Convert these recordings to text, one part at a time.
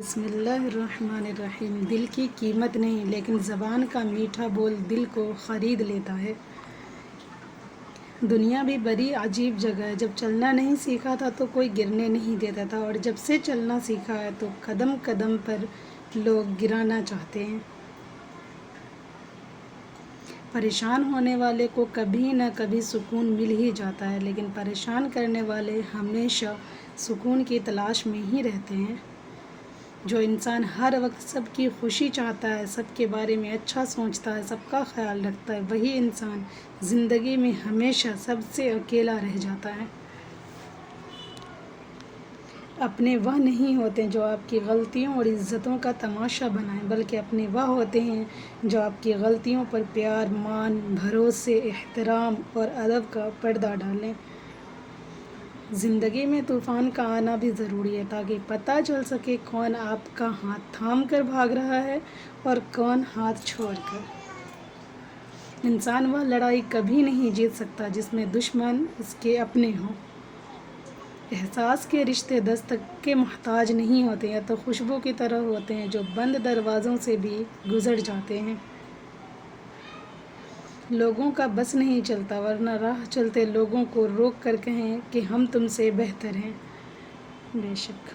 بسم اللہ الرحمن الرحیم۔ دل کی قیمت نہیں لیکن زبان کا میٹھا بول دل کو خرید لیتا ہے۔ دنیا بھی بڑی عجیب جگہ ہے۔ جب چلنا نہیں سیکھا تھا تو کوئی گرنے نہیں دیتا تھا، اور جب سے چلنا سیکھا ہے تو قدم قدم پر لوگ گرانا چاہتے ہیں۔ پریشان ہونے والے کو کبھی نہ کبھی سکون مل ہی جاتا ہے، لیکن پریشان کرنے والے ہمیشہ سکون کی تلاش میں ہی رہتے ہیں۔ جو انسان ہر وقت سب کی خوشی چاہتا ہے، سب کے بارے میں اچھا سوچتا ہے، سب کا خیال رکھتا ہے، وہی انسان زندگی میں ہمیشہ سب سے اکیلا رہ جاتا ہے۔ اپنے وہ نہیں ہوتے جو آپ کی غلطیوں اور عزتوں کا تماشا بنائیں، بلکہ اپنے وہ ہوتے ہیں جو آپ کی غلطیوں پر پیار، مان، بھروسے، احترام اور ادب کا پردہ ڈالیں۔ زندگی میں طوفان کا آنا بھی ضروری ہے، تاکہ پتہ چل سکے کون آپ کا ہاتھ تھام کر بھاگ رہا ہے اور کون ہاتھ چھوڑ کر۔ انسان وہ لڑائی کبھی نہیں جیت سکتا جس میں دشمن اس کے اپنے ہوں۔ احساس کے رشتے دستک کے محتاج نہیں ہوتے، یا تو خوشبو کی طرح ہوتے ہیں جو بند دروازوں سے بھی گزر جاتے ہیں۔ لوگوں کا بس نہیں چلتا، ورنہ راہ چلتے لوگوں کو روک کر کہیں کہ ہم تم سے بہتر ہیں۔ بے شک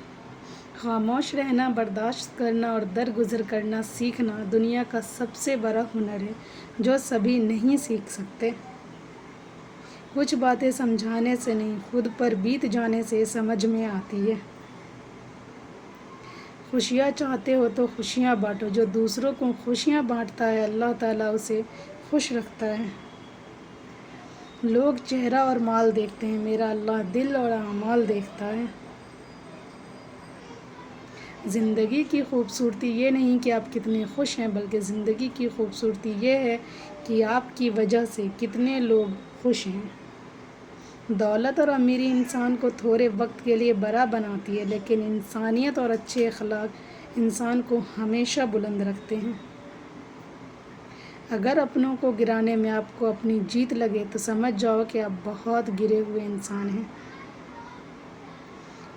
خاموش رہنا، برداشت کرنا اور درگزر کرنا سیکھنا دنیا کا سب سے بڑا ہنر ہے جو سبھی نہیں سیکھ سکتے۔ کچھ باتیں سمجھانے سے نہیں، خود پر بیت جانے سے سمجھ میں آتی ہے۔ خوشیاں چاہتے ہو تو خوشیاں بانٹو۔ جو دوسروں کو خوشیاں بانٹتا ہے، اللہ تعالیٰ اسے خوش رکھتا ہے۔ لوگ چہرہ اور مال دیکھتے ہیں، میرا اللہ دل اور اعمال دیکھتا ہے۔ زندگی کی خوبصورتی یہ نہیں کہ آپ کتنے خوش ہیں، بلکہ زندگی کی خوبصورتی یہ ہے کہ آپ کی وجہ سے کتنے لوگ خوش ہیں۔ دولت اور امیری انسان کو تھوڑے وقت کے لیے بڑا بناتی ہے، لیکن انسانیت اور اچھے اخلاق انسان کو ہمیشہ بلند رکھتے ہیں۔ اگر اپنوں کو گرانے میں آپ کو اپنی جیت لگے تو سمجھ جاؤ کہ آپ بہت گرے ہوئے انسان ہیں۔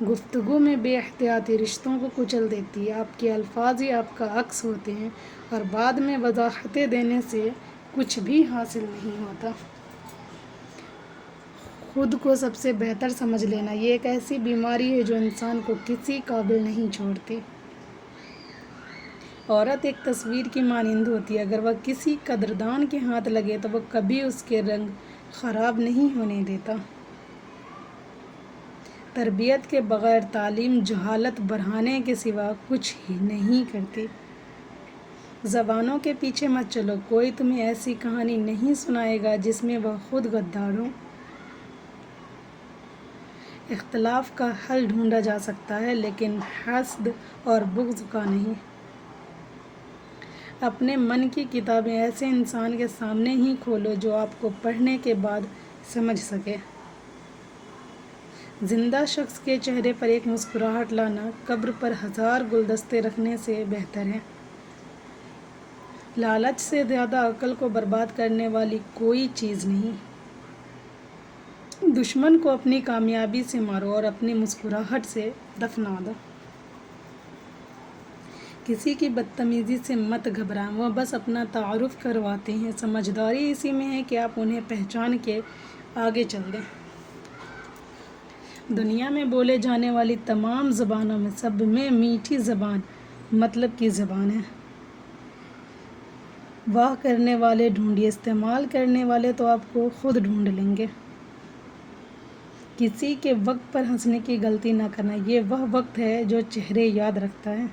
گفتگو میں بے احتیاطی رشتوں کو کچل دیتی ہے۔ آپ کے الفاظ ہی آپ کا عکس ہوتے ہیں، اور بعد میں وضاحتیں دینے سے کچھ بھی حاصل نہیں ہوتا۔ خود کو سب سے بہتر سمجھ لینا یہ ایک ایسی بیماری ہے جو انسان کو کسی قابل نہیں چھوڑتی۔ عورت ایک تصویر کی مانند ہوتی ہے، اگر وہ کسی قدردان کے ہاتھ لگے تو وہ کبھی اس کے رنگ خراب نہیں ہونے دیتا۔ تربیت کے بغیر تعلیم جہالت بڑھانے کے سوا کچھ ہی نہیں کرتی۔ زبانوں کے پیچھے مت چلو، کوئی تمہیں ایسی کہانی نہیں سنائے گا جس میں وہ خود غدار ہو۔ اختلاف کا حل ڈھونڈا جا سکتا ہے، لیکن حسد اور بغض کا نہیں۔ اپنے من کی کتابیں ایسے انسان کے سامنے ہی کھولو جو آپ کو پڑھنے کے بعد سمجھ سکے۔ زندہ شخص کے چہرے پر ایک مسکراہٹ لانا قبر پر 1000 گلدستے رکھنے سے بہتر ہے۔ لالچ سے زیادہ عقل کو برباد کرنے والی کوئی چیز نہیں۔ دشمن کو اپنی کامیابی سے مارو اور اپنی مسکراہٹ سے دفنا دو۔ کسی کی بدتمیزی سے مت گھبرائیں، وہ بس اپنا تعارف کرواتے ہیں۔ سمجھداری اسی میں ہے کہ آپ انہیں پہچان کے آگے چل دیں۔ دنیا میں بولے جانے والی تمام زبانوں میں سب میں میٹھی زبان مطلب کی زبان ہے۔ واہ کرنے والے ڈھونڈیے، استعمال کرنے والے تو آپ کو خود ڈھونڈ لیں گے۔ کسی کے وقت پر ہنسنے کی غلطی نہ کرنا، یہ وہ وقت ہے جو چہرے یاد رکھتا ہے۔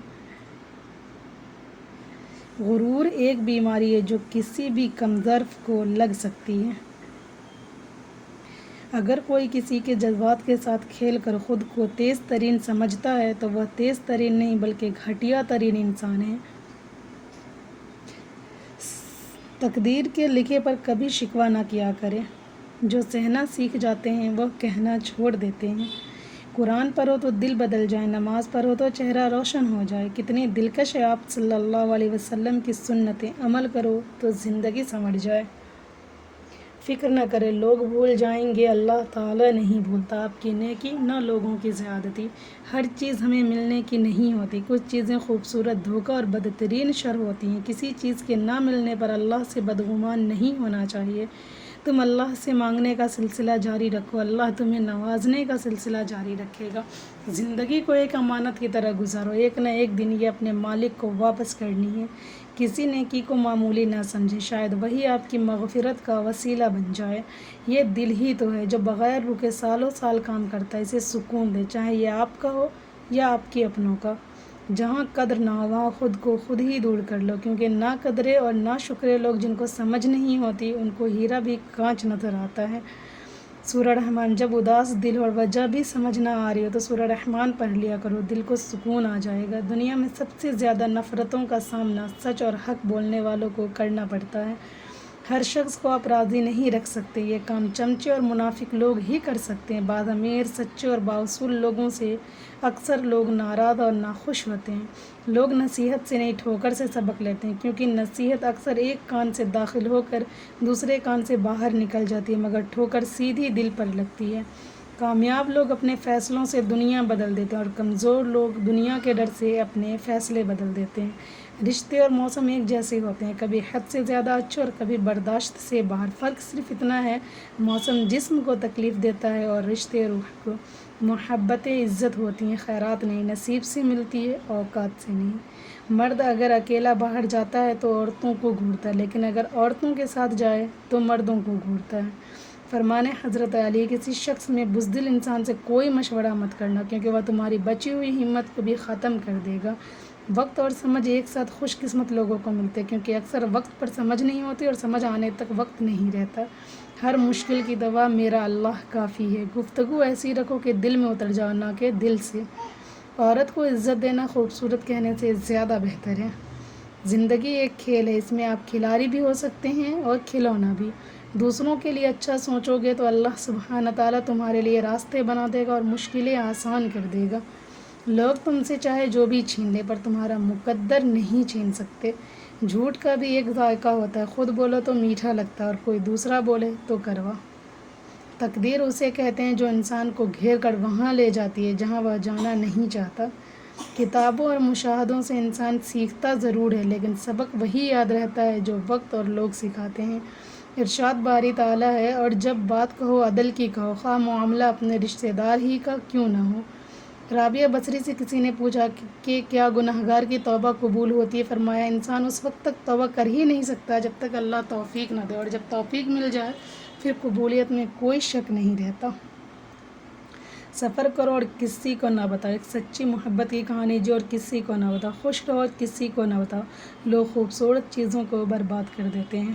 غرور ایک بیماری ہے جو کسی بھی کم ظرف کو لگ سکتی ہے۔ اگر کوئی کسی کے جذبات کے ساتھ کھیل کر خود کو تیز ترین سمجھتا ہے تو وہ تیز ترین نہیں بلکہ گھٹیا ترین انسان ہے۔ تقدیر کے لکھے پر کبھی شکوہ نہ کیا کریں۔ جو سہنا سیکھ جاتے ہیں وہ کہنا چھوڑ دیتے ہیں۔ قرآن پڑھو تو دل بدل جائے، نماز پڑھو تو چہرہ روشن ہو جائے۔ کتنی دلکش ہے آپ صلی اللہ علیہ وسلم کی سنتیں، عمل کرو تو زندگی سنور جائے۔ فکر نہ کرے لوگ بھول جائیں گے، اللہ تعالیٰ نہیں بھولتا آپ کی نیکی نہ لوگوں کی زیادتی۔ ہر چیز ہمیں ملنے کی نہیں ہوتی، کچھ چیزیں خوبصورت دھوکہ اور بدترین شر ہوتی ہیں۔ کسی چیز کے نہ ملنے پر اللہ سے بدگمان نہیں ہونا چاہیے۔ تم اللہ سے مانگنے کا سلسلہ جاری رکھو، اللہ تمہیں نوازنے کا سلسلہ جاری رکھے گا۔ زندگی کو ایک امانت کی طرح گزارو، ایک نہ ایک دن یہ اپنے مالک کو واپس کرنی ہے۔ کسی نیکی کو معمولی نہ سمجھیں، شاید وہی آپ کی مغفرت کا وسیلہ بن جائے۔ یہ دل ہی تو ہے جو بغیر رکے سالوں سال کام کرتا ہے، اسے سکون دے، چاہے یہ آپ کا ہو یا آپ کے اپنوں کا۔ جہاں قدر نہ ہو وہاں خود کو خود ہی دور کر لو، کیونکہ نہ قدرے اور نہ شکرے لوگ جن کو سمجھ نہیں ہوتی ان کو ہیرا بھی کانچ نظر آتا ہے۔ سورہ رحمان۔ جب اداس دل اور وجہ بھی سمجھ نہ آ رہی ہو تو سورہ رحمان پڑھ لیا کرو، دل کو سکون آ جائے گا۔ دنیا میں سب سے زیادہ نفرتوں کا سامنا سچ اور حق بولنے والوں کو کرنا پڑتا ہے۔ ہر شخص کو آپ راضی نہیں رکھ سکتے، یہ کام چمچے اور منافق لوگ ہی کر سکتے ہیں۔ بعض امیر، سچے اور بااصول لوگوں سے اکثر لوگ ناراض اور ناخوش ہوتے ہیں۔ لوگ نصیحت سے نہیں ٹھوکر سے سبق لیتے ہیں، کیونکہ نصیحت اکثر ایک کان سے داخل ہو کر دوسرے کان سے باہر نکل جاتی ہے، مگر ٹھوکر سیدھی دل پر لگتی ہے۔ کامیاب لوگ اپنے فیصلوں سے دنیا بدل دیتے ہیں اور کمزور لوگ دنیا کے ڈر سے اپنے فیصلے بدل دیتے ہیں۔ رشتے اور موسم ایک جیسے ہوتے ہیں، کبھی حد سے زیادہ اچھے اور کبھی برداشت سے باہر۔ فرق صرف اتنا ہے، موسم جسم کو تکلیف دیتا ہے اور رشتے روح کو۔ محبتیں عزت ہوتی ہیں، خیرات نہیں، نصیب سے ملتی ہے، اوقات سے نہیں۔ مرد اگر اکیلا باہر جاتا ہے تو عورتوں کو گھورتا ہے، لیکن اگر عورتوں کے ساتھ جائے تو مردوں کو گھورتا ہے۔ فرمان حضرت علی، کسی شخص میں بزدل انسان سے کوئی مشورہ مت کرنا، کیونکہ وہ تمہاری بچی ہوئی ہمت کو بھی ختم کر دے گا۔ وقت اور سمجھ ایک ساتھ خوش قسمت لوگوں کو ملتے ہیں، کیونکہ اکثر وقت پر سمجھ نہیں ہوتی اور سمجھ آنے تک وقت نہیں رہتا۔ ہر مشکل کی دوا میرا اللہ کافی ہے۔ گفتگو ایسی رکھو کہ دل میں اتر جاؤ، نہ کہ دل سے۔ عورت کو عزت دینا خوبصورت کہنے سے زیادہ بہتر ہے۔ زندگی ایک کھیل ہے، اس میں آپ کھلاڑی بھی ہو سکتے ہیں اور کھلونا بھی۔ دوسروں کے لیے اچھا سوچو گے تو اللہ سبحانہ تعالیٰ تمہارے لیے راستے بنا دے گا اور مشکلیں آسان کر دے گا۔ لوگ تم سے چاہے جو بھی چھین لے پر تمہارا مقدر نہیں چھین سکتے۔ جھوٹ کا بھی ایک ذائقہ ہوتا ہے، خود بولو تو میٹھا لگتا ہے اور کوئی دوسرا بولے تو کڑوا۔ تقدیر اسے کہتے ہیں جو انسان کو گھیر کر وہاں لے جاتی ہے جہاں وہ جانا نہیں چاہتا۔ کتابوں اور مشاہدوں سے انسان سیکھتا ضرور ہے، لیکن سبق وہی یاد رہتا ہے جو وقت اور لوگ سکھاتے ہیں۔ ارشاد باری تعالیٰ ہے، اور جب بات کہو عدل کی کہو، خواہ معاملہ اپنے رشتہ دار ہی کا کیوں نہ ہو۔ رابعہ بصری سے کسی نے پوچھا کہ کیا گنہگار کی توبہ قبول ہوتی ہے؟ فرمایا، انسان اس وقت تک توبہ کر ہی نہیں سکتا جب تک اللہ توفیق نہ دے، اور جب توفیق مل جائے پھر قبولیت میں کوئی شک نہیں رہتا۔ سفر کرو اور کسی کو نہ بتاؤ، ایک سچی محبت کی کہانی جو اور کسی کو نہ بتاؤ۔ خوش رہو اور کسی کو نہ بتاؤ، لوگ خوبصورت چیزوں کو برباد کر دیتے ہیں۔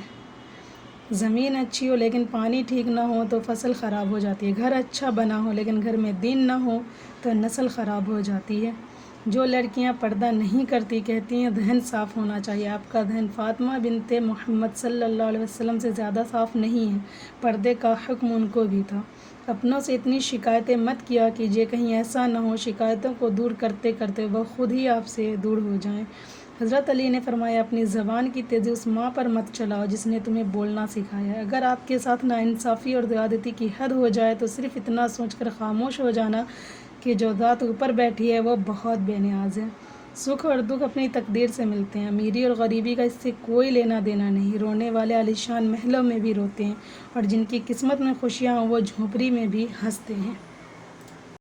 زمین اچھی ہو لیکن پانی ٹھیک نہ ہو تو فصل خراب ہو جاتی ہے۔ گھر اچھا بنا ہو لیکن گھر میں دین نہ ہو تو نسل خراب ہو جاتی ہے۔ جو لڑکیاں پردہ نہیں کرتی کہتی ہیں ذہن صاف ہونا چاہیے۔ آپ کا ذہن فاطمہ بنت محمد صلی اللہ علیہ وسلم سے زیادہ صاف نہیں ہے، پردے کا حکم ان کو بھی تھا۔ اپنوں سے اتنی شکایتیں مت کیا کیجیے، کہیں ایسا نہ ہو شکایتوں کو دور کرتے کرتے وہ خود ہی آپ سے دور ہو جائیں۔ حضرت علی نے فرمایا، اپنی زبان کی تیزی اس ماں پر مت چلاؤ جس نے تمہیں بولنا سکھایا ہے۔ اگر آپ کے ساتھ ناانصافی اور زیادتی کی حد ہو جائے تو صرف اتنا سوچ کر خاموش ہو جانا کہ جو ذات اوپر بیٹھی ہے وہ بہت بے نیاز ہے۔ سکھ اور دکھ اپنی تقدیر سے ملتے ہیں، امیری اور غریبی کا اس سے کوئی لینا دینا نہیں۔ رونے والے عالیشان محلوں میں بھی روتے ہیں اور جن کی قسمت میں خوشیاں ہوں وہ جھونپڑی میں بھی ہنستے ہیں۔